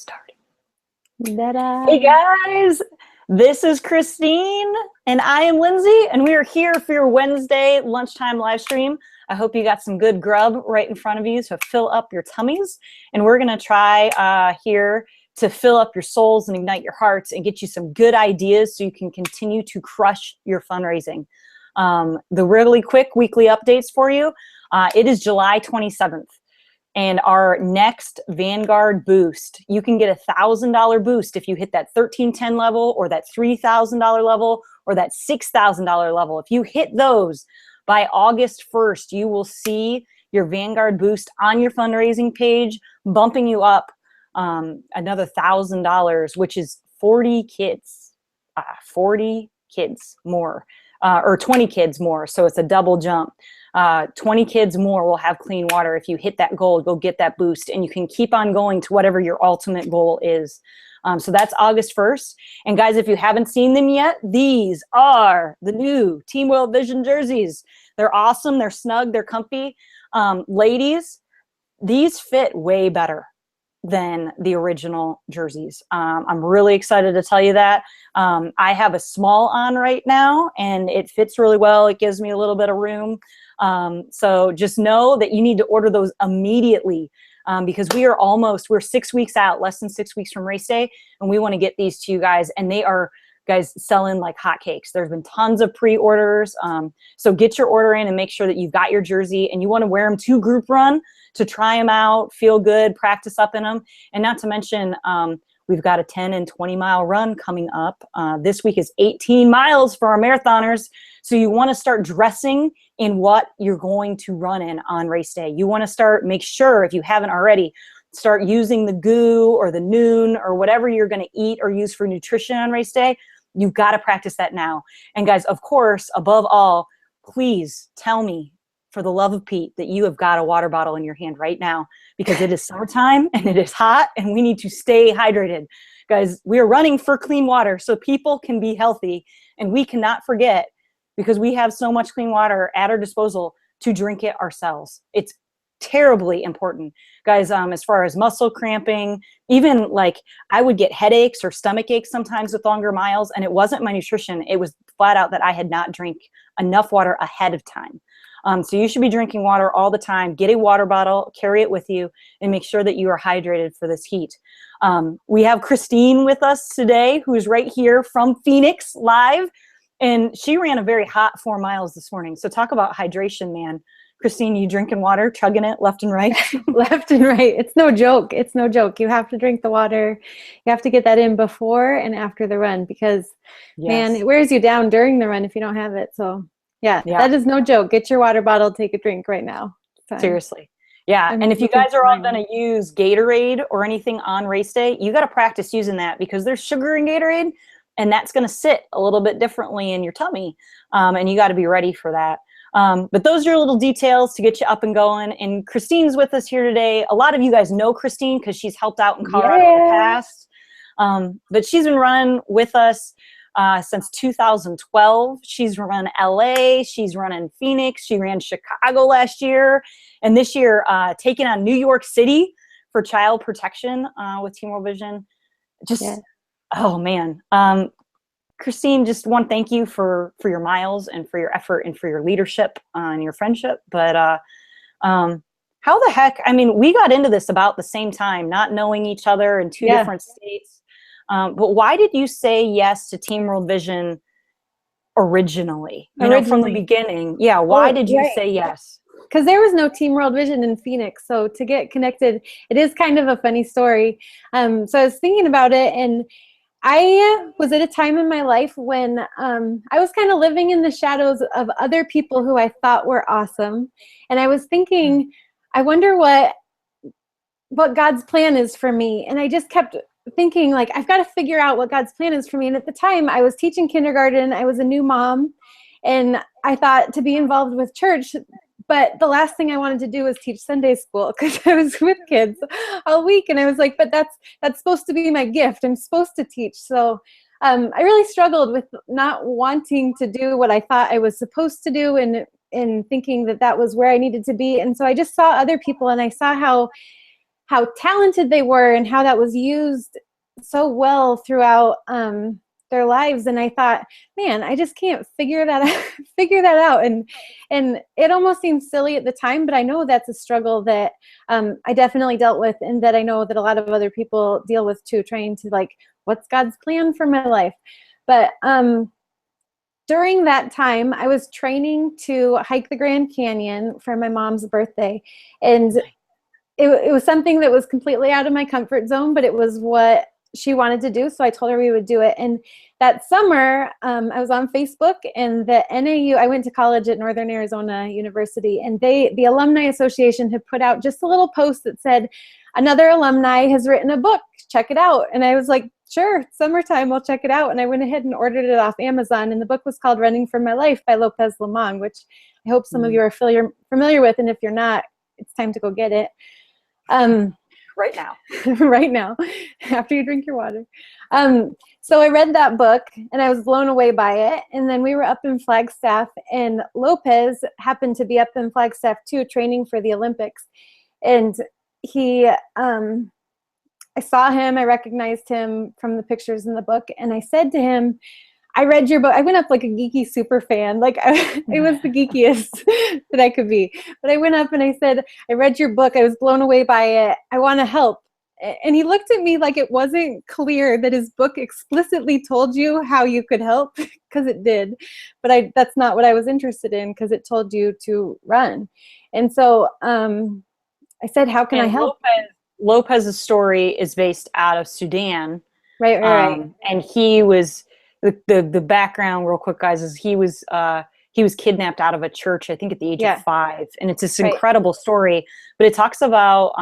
Starting. Ta-da. Hey guys, this is Christine and I am Lindsay, and we are here for your Wednesday lunchtime live stream. I hope you got some good grub right in front of you to fill up your tummies, and we're gonna try here to fill up your souls and ignite your hearts and get you some good ideas so you can continue to crush your fundraising. The really quick weekly updates for you. It is July 27th. And our next Vanguard boost, you can get $1,000 boost if you hit that 1310 level or that $3,000 level or that $6,000 level. If you hit those by August 1st, you will see your Vanguard boost on your fundraising page, bumping you up another $1,000, which is 40 kids more, or 20 kids more. So it's a double jump. 20 kids more will have clean water. If you hit that goal, go get that boost, and you can keep on going to whatever your ultimate goal is. So that's August 1st. And guys, if you haven't seen them yet, these are the new Team World Vision jerseys. They're awesome. They're snug. They're comfy. Ladies, these fit way better than the original jerseys. I'm really excited to tell you that. I have a small on right now, and it fits really well. It gives me a little bit of room. So just know that you need to order those immediately, because we're 6 weeks out, less than 6 weeks from race day, and we want to get these to you guys, and they are, guys, selling like hotcakes. There's been tons of pre-orders. So get your order in and make sure that you've got your jersey, and you want to wear them to group run to try them out, feel good, practice up in them. And not to mention, we've got a 10 and 20 mile run coming up. This week is 18 miles for our marathoners. So you want to start dressing in what you're going to run in on race day. You want to make sure, if you haven't already, start using the GOO or the Noon or whatever you're going to eat or use for nutrition on race day. You've got to practice that now. And guys, of course, above all, please tell me, for the love of Pete, that you have got a water bottle in your hand right now, because it is summertime and it is hot and we need to stay hydrated. Guys, we are running for clean water so people can be healthy, and we cannot forget, because we have so much clean water at our disposal, to drink it ourselves. It's terribly important. Guys, as far as muscle cramping, even like I would get headaches or stomach aches sometimes with longer miles, and it wasn't my nutrition. It was flat out that I had not drank enough water ahead of time. So you should be drinking water all the time. Get a water bottle, carry it with you, and make sure that you are hydrated for this heat. We have Christine with us today, who's right here from Phoenix live, and she ran a very hot 4 miles this morning. So talk about hydration, man. Christine, you drinking water, chugging it left and right? Left and right. It's no joke. It's no joke. You have to drink the water. You have to get that in before and after the run, because, man, it wears you down during the run if you don't have it. So, yeah, that is no joke. Get your water bottle, take a drink right now. Seriously. Yeah, and if you guys are all going to use Gatorade or anything on race day, you got to practice using that, because there's sugar in Gatorade, and that's going to sit a little bit differently in your tummy, and you got to be ready for that. But those are little details to get you up and going. And Christine's with us here today. A lot of you guys know Christine because she's helped out in Colorado in the past. But she's been running with us since 2012. She's run LA, she's run in Phoenix, she ran Chicago last year, and this year taking on New York City for child protection with Team World Vision. Oh man. Christine, just want to thank you for your miles and for your effort and for your leadership and your friendship. But how the heck, I mean, we got into this about the same time, not knowing each other in two different states. But why did you say yes to Team World Vision originally? You know, from the beginning. Yeah, why did you say yes? Because there was no Team World Vision in Phoenix. So to get connected, it is kind of a funny story. So I was thinking about it, and I was at a time in my life when I was kind of living in the shadows of other people who I thought were awesome. And I was thinking, I wonder what God's plan is for me. And I just kept thinking, like, I've got to figure out what God's plan is for me. And at the time, I was teaching kindergarten. I was a new mom. And I thought to be involved with church. But the last thing I wanted to do was teach Sunday school, because I was with kids all week. And I was like, but that's supposed to be my gift. I'm supposed to teach. So I really struggled with not wanting to do what I thought I was supposed to do, and thinking that that was where I needed to be. And so I just saw other people, and I saw how how talented they were and how that was used so well throughout their lives. And I thought, man, I just can't figure that out, and it almost seemed silly at the time, but I know that's a struggle that I definitely dealt with, and that I know that a lot of other people deal with too, trying to like, what's God's plan for my life? But during that time, I was training to hike the Grand Canyon for my mom's birthday, and it was something that was completely out of my comfort zone, but it was what she wanted to do, so I told her we would do it. And that summer, I was on Facebook, and the NAU, I went to college at Northern Arizona University, and the Alumni Association had put out just a little post that said, another alumni has written a book, check it out. And I was like, sure, it's summertime, I'll check it out. And I went ahead and ordered it off Amazon, and the book was called Running for My Life by Lopez Lemong, which I hope some of you are familiar with, and if you're not, it's time to go get it. Right now. Right now, after you drink your water. So I read that book, and I was blown away by it. And then we were up in Flagstaff, and Lopez happened to be up in Flagstaff too, training for the Olympics. And he, I saw him, I recognized him from the pictures in the book, and I said to him, I read your book. I went up like a geeky super fan. Like it was the geekiest that I could be. But I went up and I said, I read your book. I was blown away by it. I want to help. And he looked at me like it wasn't clear that his book explicitly told you how you could help, because it did. But that's not what I was interested in, because it told you to run. And so I said, how can I help? Lopez's story is based out of Sudan. Right. And he was... The background, real quick, guys, is he was kidnapped out of a church, I think, at the age of 5, and it's this incredible story. But it talks about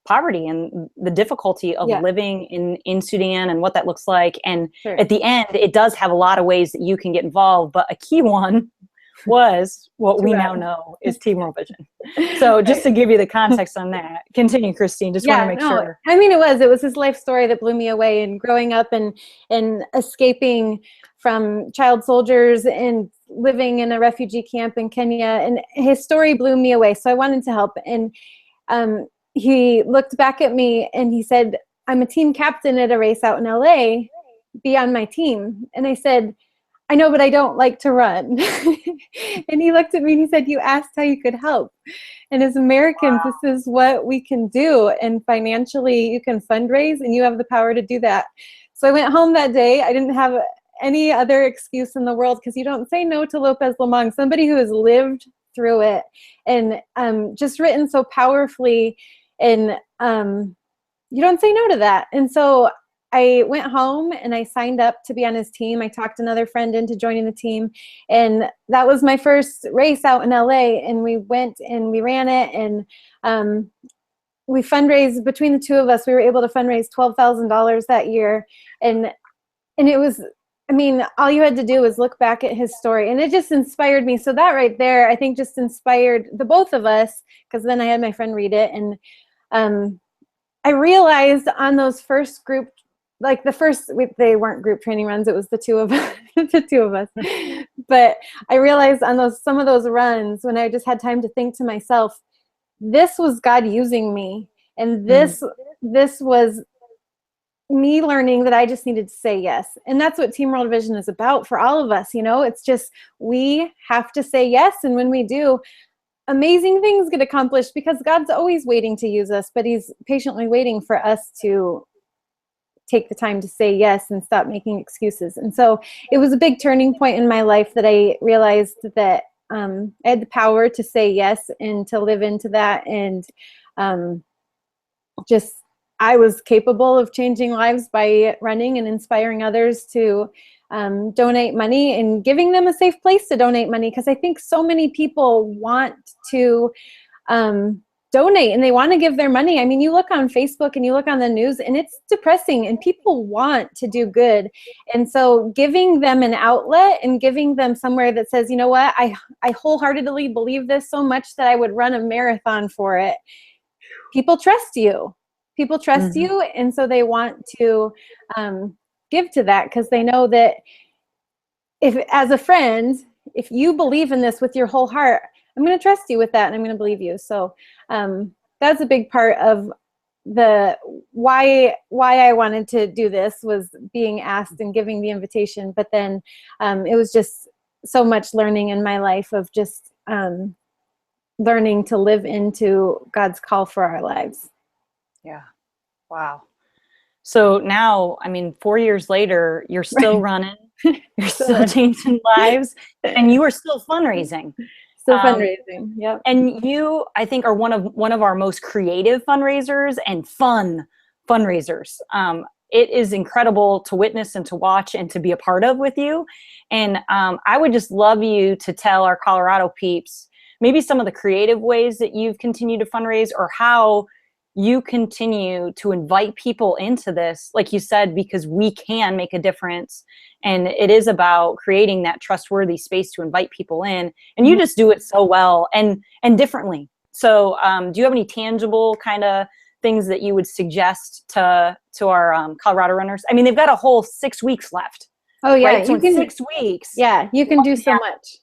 poverty and the difficulty of living in Sudan and what that looks like. And at the end, it does have a lot of ways that you can get involved, but a key one was what we now know is Team World Vision. So just to give you the context on that, continue, Christine. Just want to make sure. I mean, it was his life story that blew me away, and growing up and escaping from child soldiers and living in a refugee camp in Kenya, and his story blew me away. So I wanted to help. And he looked back at me and he said, I'm a team captain at a race out in LA. Be on my team. And I said, I know, but I don't like to run. And he looked at me and he said, you asked how you could help. And as Americans, this is what we can do. And financially, you can fundraise, and you have the power to do that. So I went home that day. I didn't have any other excuse in the world, because you don't say no to Lopez Lemong, somebody who has lived through it and just written so powerfully. And you don't say no to that. And so I went home and I signed up to be on his team. I talked another friend into joining the team, and that was my first race out in LA. And we went and we ran it, and we fundraised between the two of us. We were able to fundraise $12,000 that year, and it was, I mean, all you had to do was look back at his story, and it just inspired me. So that right there, I think, just inspired the both of us, because then I had my friend read it, and I realized on those first group, like they weren't group training runs, it was the two of us. But I realized on some of those runs, when I just had time to think to myself, this was God using me, and this was me learning that I just needed to say yes. And that's what Team World Vision is about for all of us. You know, it's just, we have to say yes. And when we do, amazing things get accomplished, because God's always waiting to use us, but he's patiently waiting for us to take the time to say yes and stop making excuses. And so it was a big turning point in my life that I realized that I had the power to say yes and to live into that. And I was capable of changing lives by running and inspiring others to donate money and giving them a safe place to donate money. Because I think so many people want to donate, and they want to give their money. I mean, you look on Facebook and you look on the news, and it's depressing, and people want to do good. And so giving them an outlet and giving them somewhere that says, you know what, I wholeheartedly believe this so much that I would run a marathon for it. People trust you. People trust you, and so they want to give to that, because they know that as a friend, if you believe in this with your whole heart, I'm going to trust you with that, and I'm going to believe you. So that's a big part of the why I wanted to do this was being asked and giving the invitation, but then it was just so much learning in my life of just learning to live into God's call for our lives. Yeah. Wow. So now, I mean, 4 years later, you're still running, you're still changing lives, and you are still fundraising. Still fundraising. Yep. And you, I think, are one of our most creative fundraisers and fun fundraisers. It is incredible to witness and to watch and to be a part of with you. And I would just love you to tell our Colorado peeps maybe some of the creative ways that you've continued to fundraise, or how you continue to invite people into this, like you said, because we can make a difference. And it is about creating that trustworthy space to invite people in. And you just do it so well and differently. So do you have any tangible kind of things that you would suggest to our Colorado runners? I mean, they've got a whole 6 weeks left. Oh yeah, right? So in 6 weeks. Yeah, you can do so much.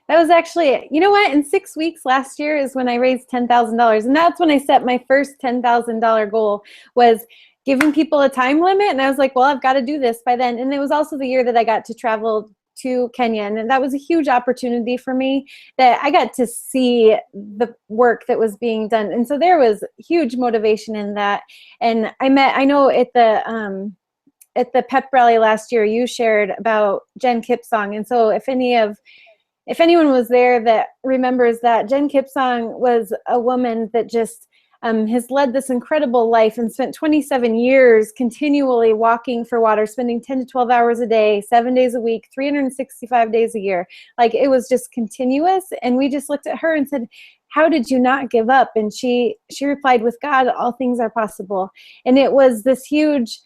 That was actually, you know what, in 6 weeks last year is when I raised $10,000. And that's when I set my first $10,000 goal, was giving people a time limit. And I was like, well, I've got to do this by then. And it was also the year that I got to travel to Kenya. And that was a huge opportunity for me, that I got to see the work that was being done. And so there was huge motivation in that. And I know at the pep rally last year, you shared about Jen Kipsong. And so if anyone was there that remembers that, Jen Kipsong was a woman that just has led this incredible life and spent 27 years continually walking for water, spending 10 to 12 hours a day, 7 days a week, 365 days a year. Like, it was just continuous. And we just looked at her and said, how did you not give up? And she replied, with God, all things are possible. And it was this huge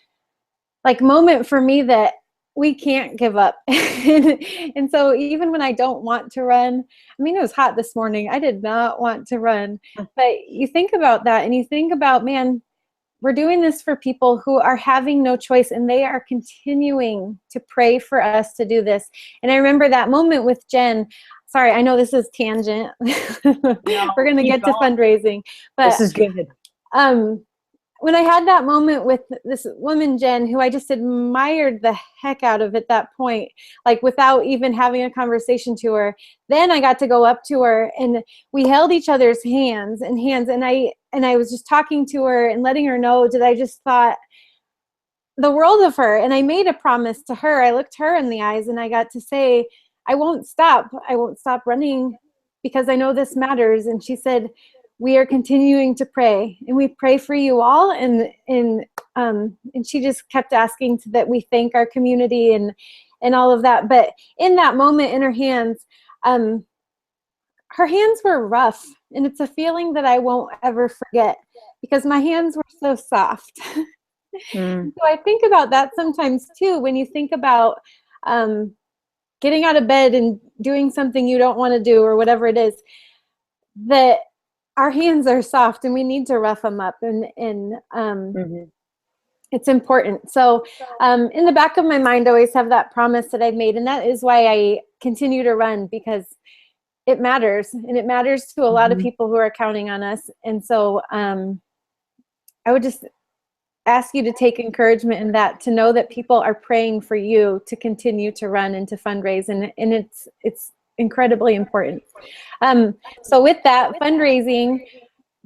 moment for me that we can't give up. And so even when I don't want to run, I mean, it was hot this morning, I did not want to run, but you think about that and you think about, man, we're doing this for people who are having no choice, and they are continuing to pray for us to do this. And I remember that moment with Jen. Sorry, I know this is tangent. No, we're going to get to fundraising, but this is good. When I had that moment with this woman, Jen, who I just admired the heck out of at that point, like without even having a conversation to her, then I got to go up to her and we held each other's hands, and I was just talking to her and letting her know that I just thought the world of her. And I made a promise to her. I looked her in the eyes and I got to say, I won't stop running because I know this matters. And she said, we are continuing to pray, and we pray for you all. And she just kept asking that we thank our community and all of that. But in that moment, in her hands were rough, and it's a feeling that I won't ever forget, because my hands were so soft. So I think about that sometimes too, when you think about getting out of bed and doing something you don't want to do, or whatever it is, that our hands are soft and we need to rough them up, and it's important. So in the back of my mind, I always have that promise that I've made, and that is why I continue to run, because it matters, and it matters to a lot of people who are counting on us. And so I would just ask you to take encouragement in that, to know that people are praying for you to continue to run and to fundraise, and it's incredibly important. So with that fundraising,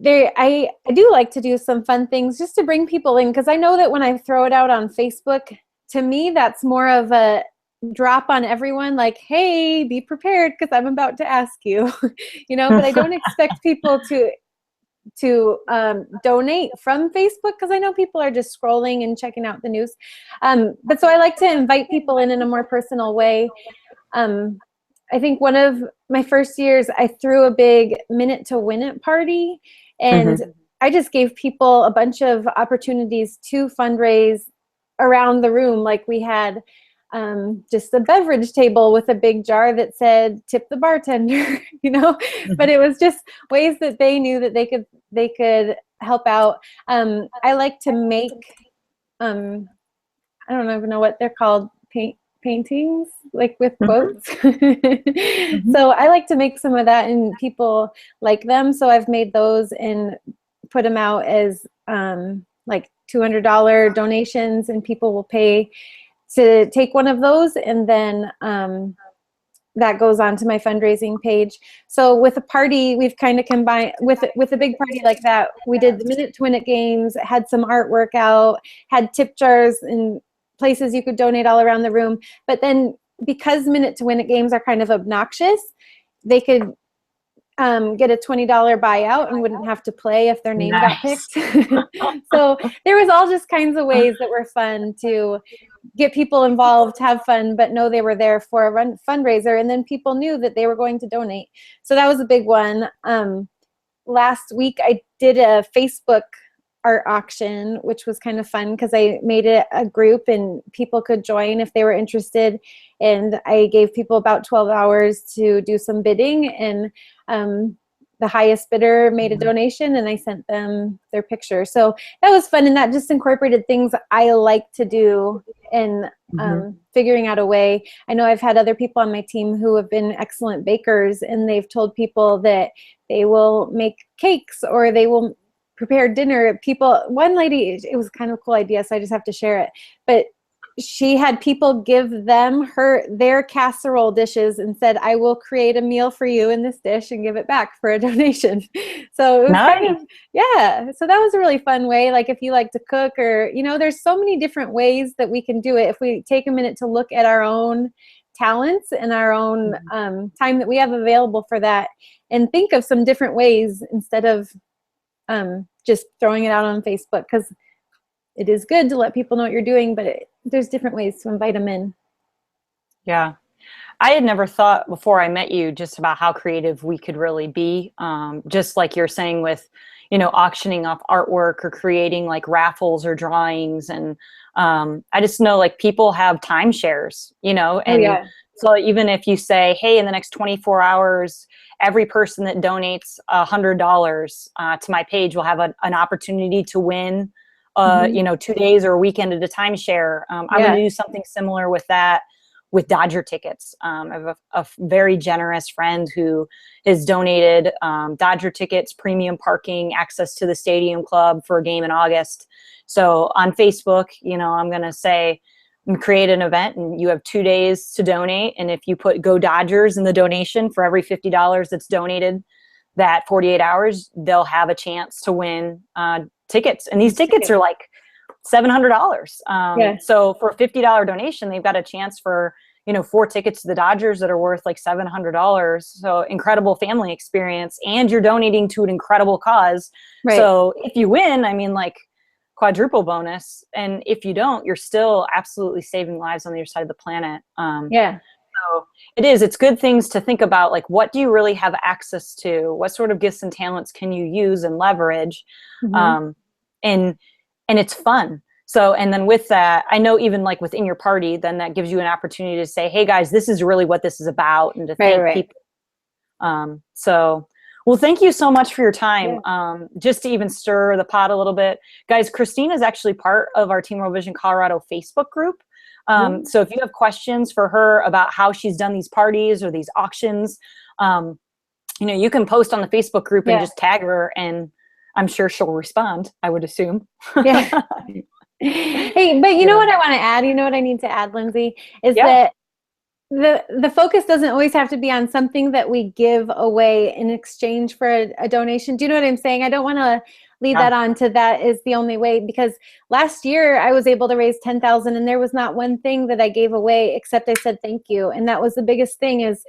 I do like to do some fun things just to bring people in, because I know that when I throw it out on Facebook, to me that's more of a drop on everyone, like, hey, be prepared because I'm about to ask you, but I don't expect people to donate from Facebook, because I know people are just scrolling and checking out the news. But so I like to invite people in a more personal way. I think one of my first years, I threw a big Minute to Win It party, and I just gave people a bunch of opportunities to fundraise around the room. Like, we had just a beverage table with a big jar that said "tip the bartender," but it was just ways that they knew that they could help out. I like to make I don't even know what they're called, paintings, like with quotes. So I like to make some of that, and people like them. So I've made those and put them out as like $200 donations, and people will pay to take one of those, and then that goes on to my fundraising page. So with a party, we've kind of combined with a big party like that. We did the Minute to Win It games, had some artwork out, had tip jars and places you could donate all around the room. But then because Minute to Win It games are kind of obnoxious, they could get a $20 buyout and wouldn't have to play if their name got picked. So there was all just kinds of ways that were fun to get people involved, have fun, but know they were there for a fundraiser, and then people knew that they were going to donate. So that was a big one. Last week I did a Facebook art auction, which was kind of fun because I made it a group and people could join if they were interested. And I gave people about 12 hours to do some bidding, and the highest bidder made a donation, and I sent them their picture. So that was fun, and that just incorporated things I like to do in figuring out a way. I know I've had other people on my team who have been excellent bakers, and they've told people that they will make cakes or they will prepare dinner. One lady, it was kind of a cool idea, so I just have to share it, but she had people give them their casserole dishes and said, I will create a meal for you in this dish and give it back for a donation. So it was kind of, yeah. So that was a really fun way. Like if you like to cook, or, there's so many different ways that we can do it. If we take a minute to look at our own talents and our own time that we have available for that, and think of some different ways instead of just throwing it out on Facebook, because it is good to let people know what you're doing, but there's different ways to invite them in. Yeah. I had never thought before I met you just about how creative we could really be. Just like you're saying with, auctioning off artwork or creating like raffles or drawings. And I just know like people have timeshares, and so even if you say, hey, in the next 24 hours, every person that donates $100 to my page will have an opportunity to win 2 days or a weekend at a timeshare. I'm going to do something similar with that with Dodger tickets. I have a very generous friend who has donated Dodger tickets, premium parking, access to the stadium club for a game in August. So on Facebook, I'm going to say, create an event and you have 2 days to donate. And if you put Go Dodgers in the donation for every $50 that's donated that 48 hours, they'll have a chance to win tickets. And these tickets are like $700. So for a $50 donation, they've got a chance for, 4 tickets to the Dodgers that are worth like $700. So incredible family experience, and you're donating to an incredible cause. Right. So if you win, like quadruple bonus. And if you don't, you're still absolutely saving lives on the other side of the planet. So it's good things to think about, like, what do you really have access to? What sort of gifts and talents can you use and leverage? And it's fun. So, and then with that, I know even like within your party, then that gives you an opportunity to say, hey guys, this is really what this is about, and to thank people. So, well, thank you so much for your time. Just to even stir the pot a little bit, guys, Christine is actually part of our Team World Vision Colorado Facebook group. So if you have questions for her about how she's done these parties or these auctions, you can post on the Facebook group and just tag her, and I'm sure she'll respond, I would assume. Hey, but you know what I want to add? You know what I need to add, Lindsay, is that the focus doesn't always have to be on something that we give away in exchange for a donation. Do you know what I'm saying? I don't want to lead that on to that is the only way, because last year I was able to raise $10,000 and there was not one thing that I gave away except I said thank you. And that was the biggest thing, is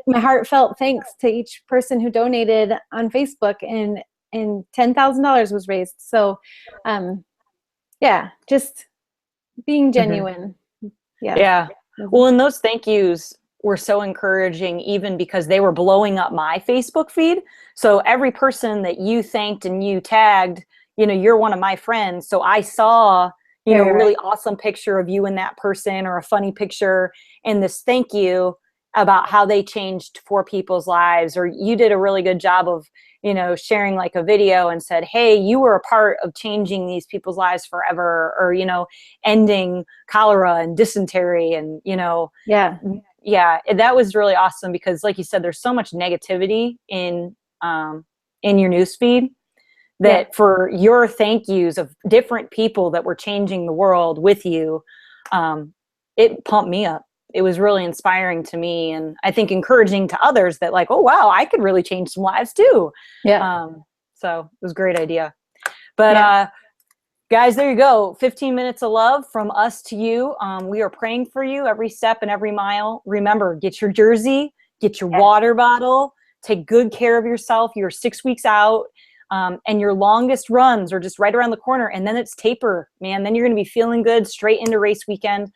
my heartfelt thanks to each person who donated on Facebook, and $10,000 was raised. So just being genuine. Well, and those thank yous were so encouraging, even because they were blowing up my Facebook feed. So every person that you thanked and you tagged, you're one of my friends. So I saw, a really awesome picture of you and that person, or a funny picture, and this thank you about how they changed 4 people's lives. Or you did a really good job of, sharing like a video and said, hey, you were a part of changing these people's lives forever, or, ending cholera and dysentery. And, that was really awesome, because like you said, there's so much negativity in your newsfeed that for your thank yous of different people that were changing the world with you, it pumped me up. It was really inspiring to me, and I think encouraging to others that like, oh wow, I could really change some lives too. Yeah. So it was a great idea. But guys, there you go. 15 minutes of love from us to you. We are praying for you every step and every mile. Remember, get your jersey, get your water bottle, take good care of yourself. You're 6 weeks out, and your longest runs are just right around the corner. And then it's taper, man. Then you're going to be feeling good straight into race weekend.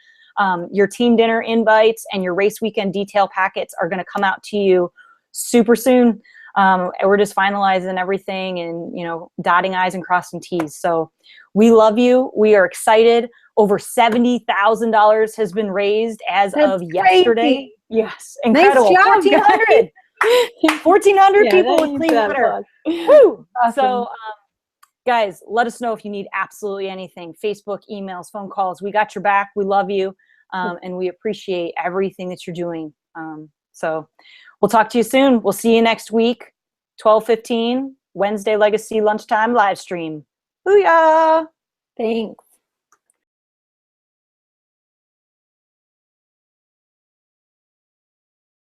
Your team dinner invites and your race weekend detail packets are going to come out to you super soon. We're just finalizing everything and, you know, dotting I's and crossing T's. So we love you. We are excited. Over $70,000 has been raised as of yesterday. Crazy. Yes. Incredible. Nice job, 1,400. 1,400 people with clean water. Woo! Awesome. So, guys, let us know if you need absolutely anything. Facebook, emails, phone calls. We got your back. We love you. And we appreciate everything that you're doing. So we'll talk to you soon. We'll see you next week, 12:15, Wednesday Legacy Lunchtime live stream. Booyah! Thanks.